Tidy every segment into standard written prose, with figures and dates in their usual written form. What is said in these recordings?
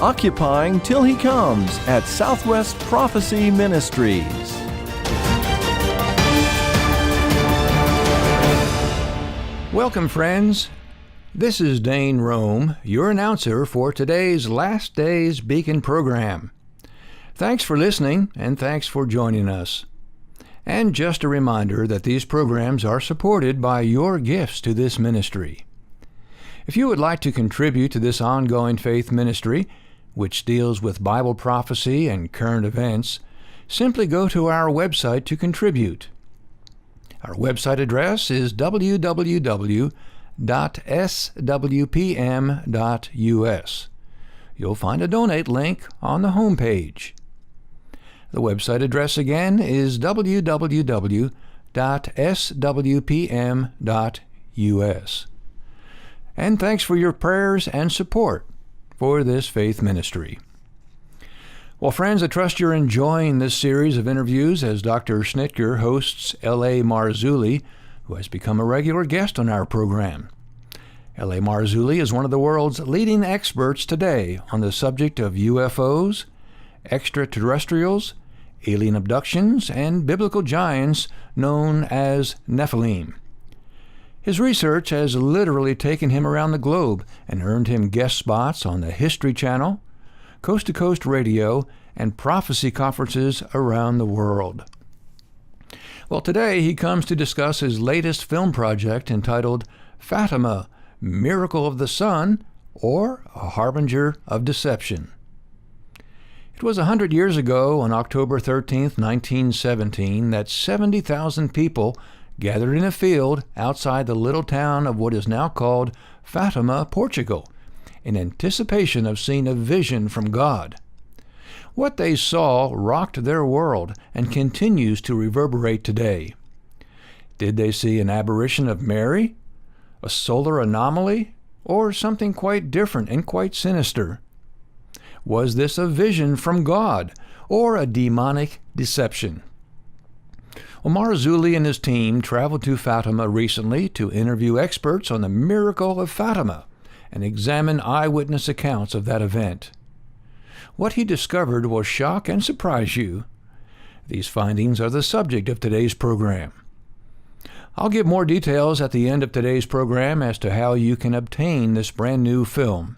Occupying Till He Comes at Southwest Prophecy Ministries. Welcome, friends. This is Dane Rome, your announcer for today's Last Days Beacon program. Thanks for listening, and thanks for joining us. And just a reminder that these programs are supported by your gifts to this ministry. If you would like to contribute to this ongoing faith ministry, which deals with Bible prophecy and current events, simply go to our website to contribute. Our website address is www.swpm.us. You'll find a donate link on the home page. The website address again is www.swpm.us. And thanks for your prayers and support for this faith ministry. Well, friends, I trust you're enjoying this series of interviews as Dr. Schnitger hosts L.A. Marzulli, who has become a regular guest on our program. L.A. Marzulli is one of the world's leading experts today on the subject of UFOs, extraterrestrials, alien abductions, and biblical giants known as Nephilim. His research has literally taken him around the globe and earned him guest spots on the History Channel, Coast to Coast Radio, and prophecy conferences around the world. Well, today he comes to discuss his latest film project entitled Fatima, Miracle of the Sun, or A Harbinger of Deception. It was 100 years ago, on October 13th, 1917, that 70,000 people gathered in a field outside the little town of what is now called Fatima, Portugal, in anticipation of seeing a vision from God. What they saw rocked their world and continues to reverberate today. Did they see an apparition of Mary, a solar anomaly, or something quite different and quite sinister? Was this a vision from God or a demonic deception? Well, Marzulli and his team traveled to Fatima recently to interview experts on the miracle of Fatima and examine eyewitness accounts of that event. What he discovered will shock and surprise you. These findings are the subject of today's program. I'll give more details at the end of today's program as to how you can obtain this brand new film.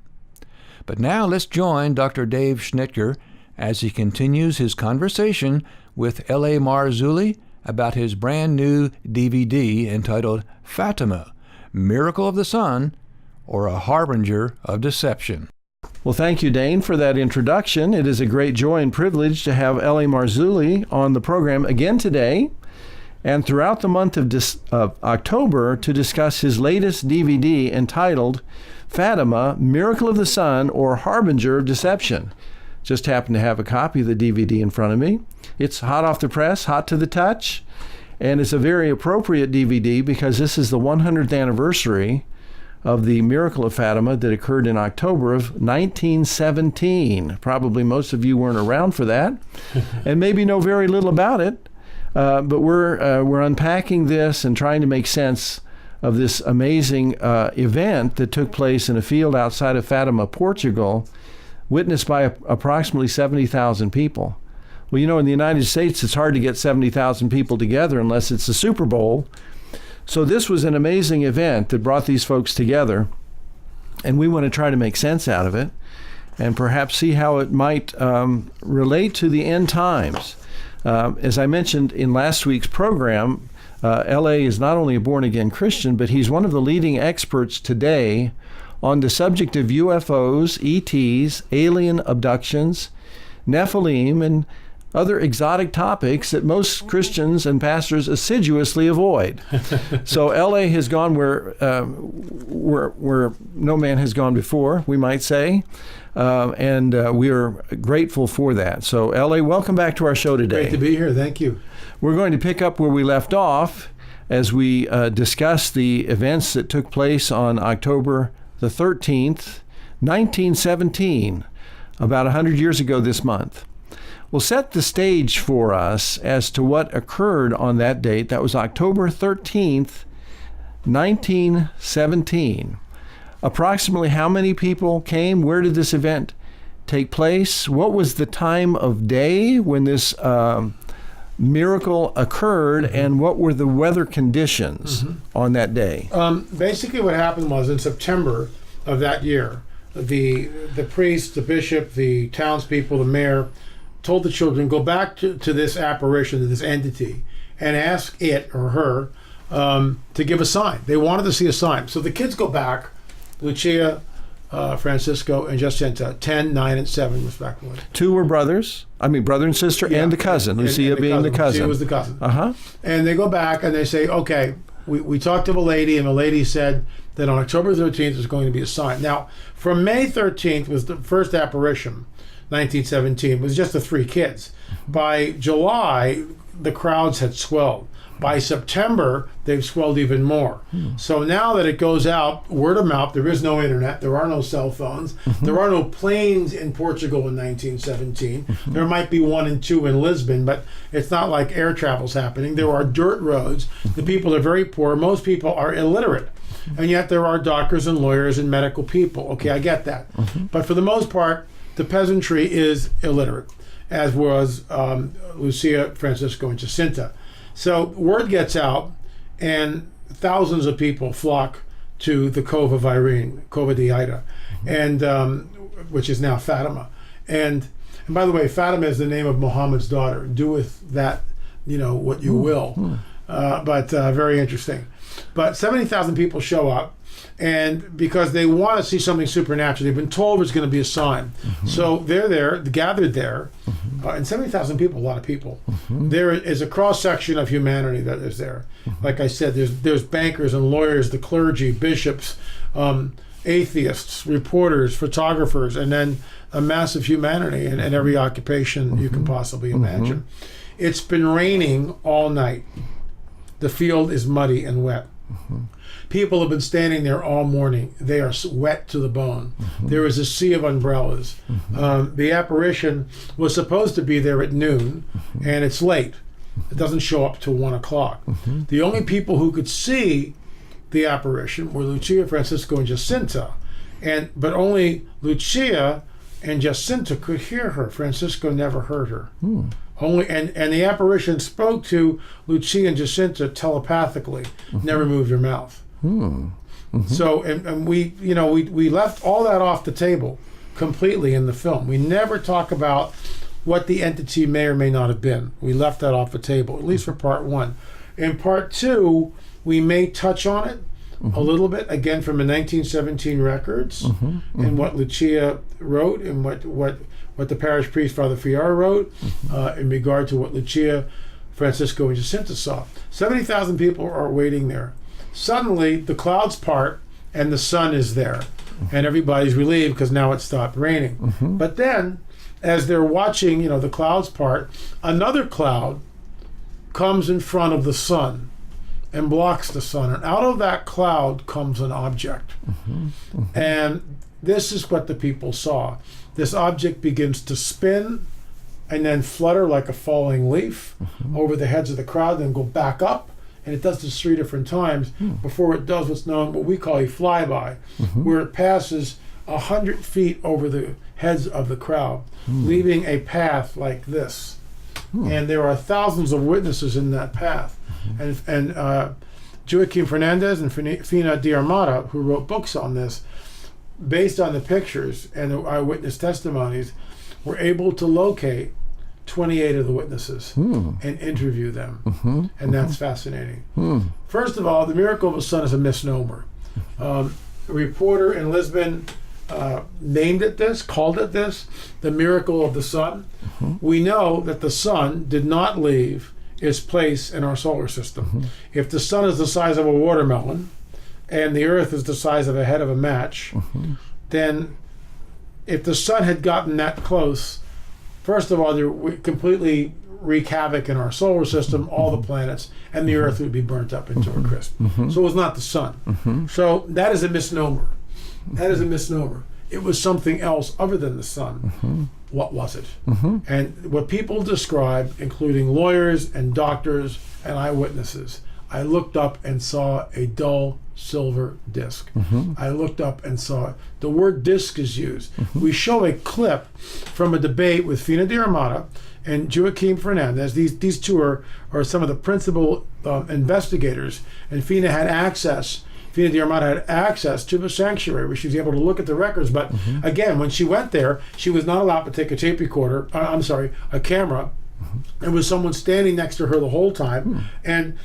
But now let's join Dr. Dave Schnitger as he continues his conversation with L.A. Marzulli about his brand new DVD entitled Fatima, Miracle of the Sun, or A Harbinger of Deception. Well, thank you, Dane, for that introduction. It is a great joy and privilege to have L.A. Marzulli on the program again today and throughout the month of October to discuss his latest DVD entitled Fatima, Miracle of the Sun, or Harbinger of Deception. Just happen to have a copy of the DVD in front of me. It's hot off the press, hot to the touch, and it's a very appropriate DVD because this is the 100th anniversary of the Miracle of Fatima that occurred in October of 1917. Probably most of you weren't around for that and maybe know very little about it, but we're unpacking this and trying to make sense of this amazing event that took place in a field outside of Fatima, Portugal, witnessed by approximately 70,000 people. Well, you know, in the United States, it's hard to get 70,000 people together unless it's the Super Bowl. So this was an amazing event that brought these folks together, and we want to try to make sense out of it and perhaps see how it might relate to the end times. As I mentioned in last week's program, L.A. is not only a born-again Christian, but he's one of the leading experts today on the subject of UFOs, ETs, alien abductions, Nephilim, and other exotic topics that most Christians and pastors assiduously avoid. So L.A. has gone where no man has gone before, we might say, and we are grateful for that. So L.A., welcome back to our show today. Great to be here. Thank you. We're going to pick up where we left off as we discuss the events that took place on October the 13th, 1917, about 100 years ago this month. We'll set the stage for us as to what occurred on that date. That was October 13th, 1917. Approximately how many people came? Where did this event take place? What was the time of day when this miracle occurred, and what were the weather conditions on that day? Basically what happened was in September of that year, the priest, the bishop, the townspeople, the mayor told the children, go back to this apparition, to this entity, and ask it or her to give a sign. They wanted to see a sign. So the kids go back, Lucia, Francisco, and Jacinta, 10, 9, and 7, respectively. Two were brothers. I mean, brother and sister, and the cousin. Lucia being the cousin. Lucia was the cousin. Uh-huh. And they go back and they say, okay, we talked to the lady, and the lady said that on October 13th there's going to be a sign. Now, from May 13th was the first apparition, 1917, was just the 3 kids. By July, the crowds had swelled. By September, they've swelled even more. So now that it goes out, word of mouth, there is no internet, there are no cell phones, there are no planes in Portugal in 1917. There might be 1 and 2 in Lisbon, but it's not like air travel's happening. There are dirt roads. The people are very poor. Most people are illiterate. And yet there are doctors and lawyers and medical people. Okay, I get that. But for the most part, the peasantry is illiterate, as was Lucia, Francisco, and Jacinta. So word gets out, and thousands of people flock to the Cove of Irene, Cova de Ida, and which is now Fatima. And by the way, Fatima is the name of Muhammad's daughter. Do with that, what you will. But very interesting. But 70,000 people show up, and because they want to see something supernatural, they've been told there's going to be a sign. So they're there, gathered there, and 70,000 people, a lot of people. There is a cross-section of humanity that is there. Like I said, there's bankers and lawyers, the clergy, bishops, atheists, reporters, photographers, and then a massive humanity in every occupation you can possibly imagine. It's been raining all night. The field is muddy and wet. People have been standing there all morning. They are wet to the bone. There is a sea of umbrellas. The apparition was supposed to be there at noon, and it's late. It doesn't show up till 1 o'clock. The only people who could see the apparition were Lucia, Francisco, and Jacinta, but only Lucia and Jacinta could hear her. Francisco never heard her. Only, and the apparition spoke to Lucia and Jacinta telepathically, never moved her mouth. So, and we left all that off the table completely in the film. We never talk about what the entity may or may not have been. We left that off the table, at least for part 1. In part 2, we may touch on it a little bit, again from the 1917 records, and what Lucia wrote, and what the parish priest, Father Fiar, wrote in regard to what Lucia, Francisco, and Jacinta saw. 70,000 people are waiting there. Suddenly, the clouds part, and the sun is there. And everybody's relieved because now it stopped raining. But then, as they're watching, the clouds part, another cloud comes in front of the sun and blocks the sun. And out of that cloud comes an object. And this is what the people saw. This object begins to spin and then flutter like a falling leaf over the heads of the crowd, then go back up. And it does this 3 different times before it does what we call a flyby, where it passes 100 feet over the heads of the crowd, leaving a path like this. And there are thousands of witnesses in that path. And Joaquim Fernandez and Fina de Armada, who wrote books on this, based on the pictures and the eyewitness testimonies, were able to locate 28 of the witnesses and interview them. And that's fascinating. First of all, the miracle of the sun is a misnomer. A reporter in Lisbon named it this, called it this, the miracle of the sun. We know that the sun did not leave its place in our solar system. If the sun is the size of a watermelon and the earth is the size of a head of a match, then if the sun had gotten that close, first of all, they would completely wreak havoc in our solar system, all the planets, and the earth would be burnt up into a crisp. So it was not the sun. So that is a misnomer. That is a misnomer. It was something else other than the sun. What was it? And what people describe, including lawyers and doctors and eyewitnesses, I looked up and saw a dull silver disc. I looked up and saw it. The word disc is used. We show a clip from a debate with Fina de Armada and Joaquim Fernandez. These two are some of the principal investigators, and Fina de Armada had access to the sanctuary where she was able to look at the records. But again, when she went there, she was not allowed to take a tape recorder, a camera. There was someone standing next to her the whole time, and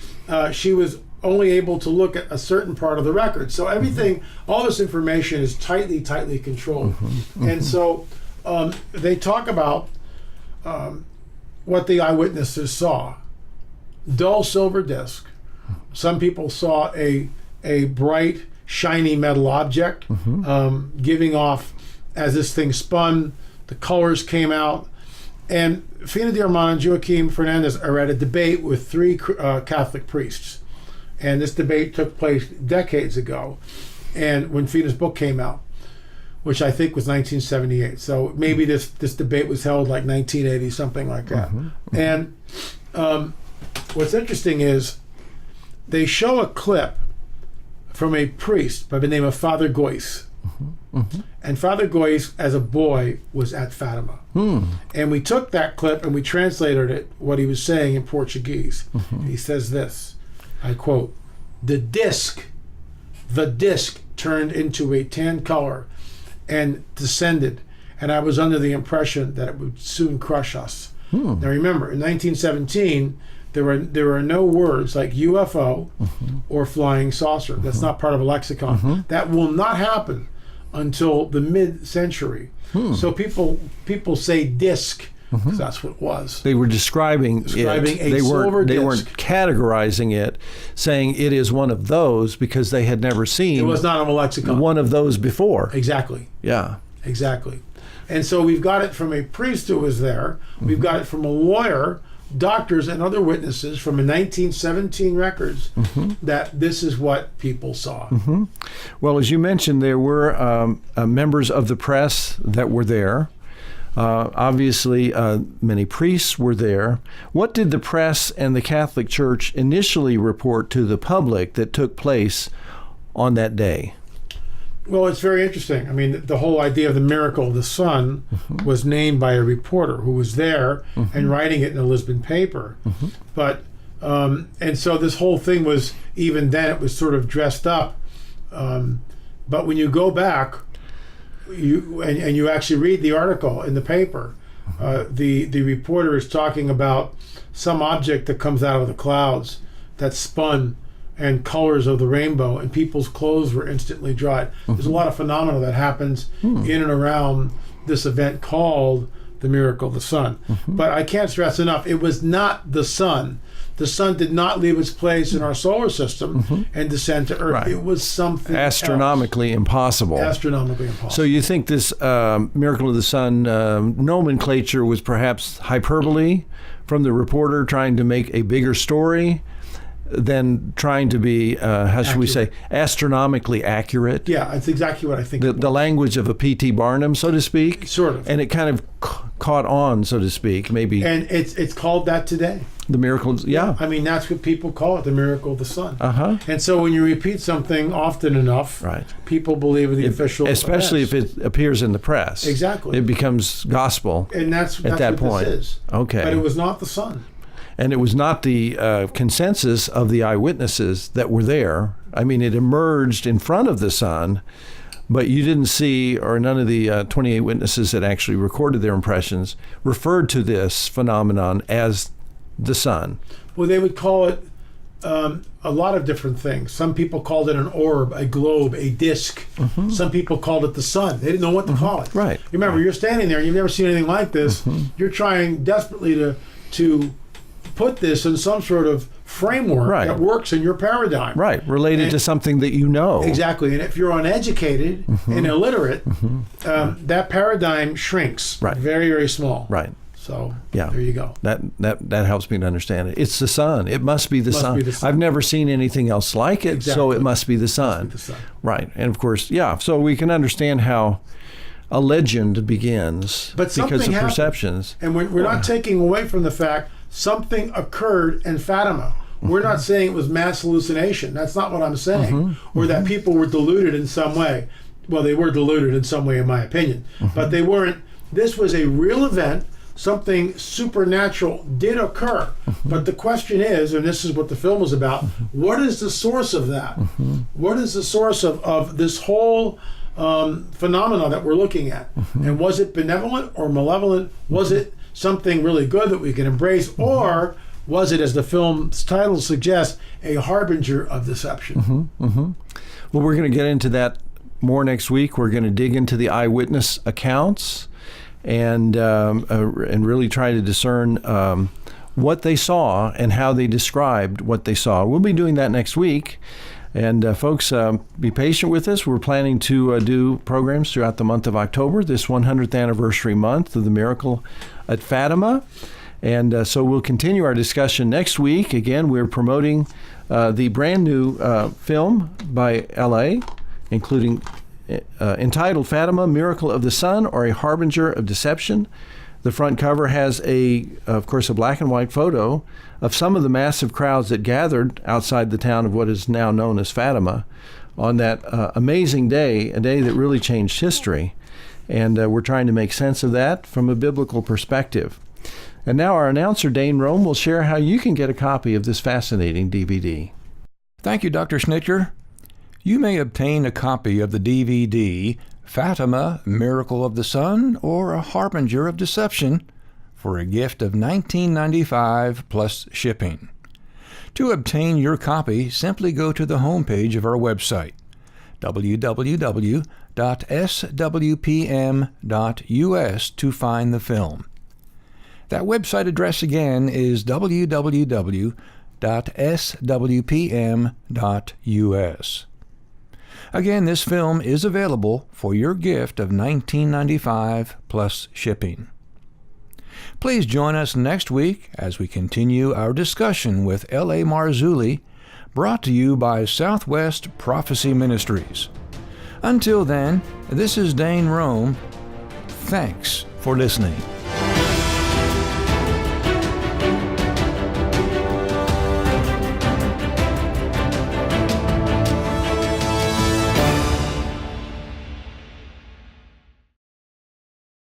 she was only able to look at a certain part of the record. So everything, all this information is tightly controlled. And so they talk about what the eyewitnesses saw. Dull silver disc. Some people saw a bright, shiny metal object giving off, as this thing spun, the colors came out. And Fina de Armada and Joaquim Fernandez are at a debate with 3 Catholic priests. And this debate took place decades ago, and when Fina's book came out, which I think was 1978. So maybe this debate was held like 1980, something like that. And what's interesting is they show a clip from a priest by the name of Father Goyce. And Father Goyce, as a boy, was at Fatima. And we took that clip and we translated it, what he was saying in Portuguese. He says this, I quote, the disc turned into a tan color and descended, and I was under the impression that it would soon crush us. Now remember, in 1917, there were no words like UFO or flying saucer. That's not part of a lexicon. That will not happen until the mid-century. So people say disc because that's what it was. They were describing it. A silver disc. They weren't categorizing it, saying it is one of those, because they had never seen. It was not on a lexicon. One of those before. Exactly. Yeah. Exactly. And so we've got it from a priest who was there. We've got it from a lawyer, doctors, and other witnesses from the 1917 records that this is what people saw. Well, as you mentioned, there were members of the press that were there. Obviously, many priests were there. What did the press and the Catholic Church initially report to the public that took place on that day? Well, it's very interesting. I mean, the whole idea of the miracle of the sun was named by a reporter who was there and writing it in a Lisbon paper. But and so this whole thing was, even then, it was sort of dressed up. But when you go back, you actually read the article in the paper, the reporter is talking about some object that comes out of the clouds that spun and colors of the rainbow, and people's clothes were instantly dried. There's a lot of phenomena that happens in and around this event called the miracle of the sun. But I can't stress enough, it was not the sun. The sun did not leave its place in our solar system and descend to Earth. Right. It was something astronomically impossible. Astronomically impossible. So you think this miracle of the sun nomenclature was perhaps hyperbole from the reporter trying to make a bigger story than trying to be, how should we say, astronomically accurate? Yeah, that's exactly what I think. The language of a P.T. Barnum, so to speak? Sort of. And it kind of caught on, so to speak, maybe. And it's called that today. The miracles, yeah. I mean, that's what people call it, the miracle of the sun. And so when you repeat something often enough, people believe in the official especially events. if it appears in the press. Exactly. It becomes gospel and that's at that what point. This is. Okay. But it was not the sun. And it was not the consensus of the eyewitnesses that were there. I mean, it emerged in front of the sun, but you didn't see, or none of the 28 witnesses that actually recorded their impressions referred to this phenomenon as the sun. Well, they would call it a lot of different things. Some people called it an orb, a globe, a disc. Some people called it the sun. They didn't know what to call it. Right. Remember, you're standing there, you've never seen anything like this. You're trying desperately to put this in some sort of framework that works in your paradigm. Right, related to something that you know. Exactly, and if you're uneducated and illiterate, that paradigm shrinks very, very small. Right. So there you go. That helps me to understand it. It's the sun. It must be the sun. I've never seen anything else like it, so it must be the sun. Right, and of course, so we can understand how a legend begins because of perceptions. And we're not taking away from the fact something occurred in Fatima. We're not saying it was mass hallucination. That's not what I'm saying. Or that people were deluded in some way. Well, they were deluded in some way, in my opinion. But they weren't. This was a real event. Something supernatural did occur. But the question is, and this is what the film is about, what is the source of that? What is the source of this whole phenomena that we're looking at? And was it benevolent or malevolent? Was it something really good that we can embrace? Or was it, as the film's title suggests, a harbinger of deception? Well, we're going to get into that more next week. We're going to dig into the eyewitness accounts and really try to discern what they saw and how they described what they saw. We'll be doing that next week. And folks, be patient with us. We're planning to do programs throughout the month of October, this 100th anniversary month of the miracle at Fatima. And so we'll continue our discussion next week. Again, we're promoting the brand new film by LA, including entitled Fatima, Miracle of the Sun, or a Harbinger of Deception. The front cover has, of course, a black and white photo of some of the massive crowds that gathered outside the town of what is now known as Fatima on that amazing day, a day that really changed history. And we're trying to make sense of that from a biblical perspective. And now our announcer, Dane Rome, will share how you can get a copy of this fascinating DVD. Thank you, Dr. Schnitger. You may obtain a copy of the DVD Fatima, Miracle of the Sun, or a Harbinger of Deception for a gift of $19.95 plus shipping. To obtain your copy, simply go to the homepage of our website, www.swpm.us, to find the film. That website address again is www.swpm.us. Again, this film is available for your gift of $19.95 plus shipping. Please join us next week as we continue our discussion with L.A. Marzulli, brought to you by Southwest Prophecy Ministries. Until then, this is Dane Rome. Thanks for listening.